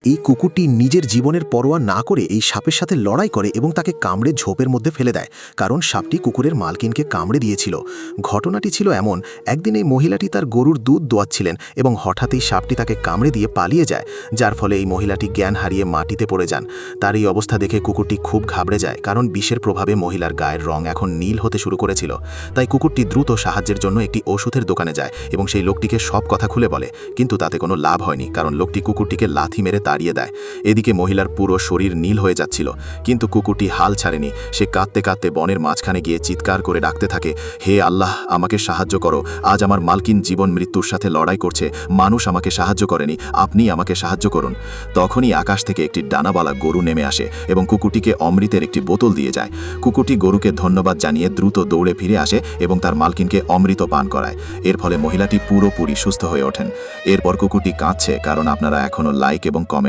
এই কুকুরটি নিজের জীবনের পরোয়া না করে এই সাপের সাথে লড়াই করে এবং তাকে কামড়ে ঝোপের মধ্যে ফেলে দেয়, কারণ সাপটি কুকুরের মালকিনকে কামড়ে দিয়েছিল। ঘটনাটি ছিল এমন, একদিন এই মহিলাটি তার গরুর দুধ দোয়াচ্ছিলেন এবং হঠাৎই সাপটি তাকে কামড়ে দিয়ে পালিয়ে যায়, যার ফলে এই মহিলাটি জ্ঞান হারিয়ে মাটিতে পড়ে যান। তার এই অবস্থা দেখে কুকুরটি খুব ঘাবড়ে যায়, কারণ বিষের প্রভাবে মহিলার গায়ের রং এখন নীল হতে শুরু করেছিল। তাই কুকুরটি দ্রুত সাহায্যের জন্য একটি ওষুধের দোকানে যায় এবং সেই লোকটিকে সব কথা খুলে বলে, কিন্তু তাতে কোনো লাভ হয়নি, কারণ লোকটি কুকুরটিকে লাথি মেরে তাড়িয়ে দেয়। এদিকে মহিলার পুরো শরীর নীল হয়ে যাচ্ছিল, কিন্তু কুকুরটি হাল ছাড়েনি। সে কাঁদতে কাঁদতে বনের মাঝখানে গিয়ে চিৎকার করে ডাকতে থাকে, হে আল্লাহ, আমাকে সাহায্য করো, আজ আমার মালকিন জীবন মৃত্যুর সাথে লড়াই করছে, মানুষ আমাকে সাহায্য করেনি, আপনি আমাকে সাহায্য করুন। তখনই আকাশ থেকে একটি ডানাওয়ালা গরু নেমে আসে এবং কুকুরটিকে অমৃতের একটি বোতল দিয়ে যায়। কুকুরটি গরুকে ধন্যবাদ জানিয়ে দ্রুত দৌড়ে ফিরে আসে এবং তার মালকিনকে অমৃত পান করায়। এর ফলে মহিলাটি পুরোপুরি সুস্থ হয়ে ওঠেন। এরপর কুকুরটি কাঁদছে, কারণ আপনারা এখনও লাইক এবং কমেন্ট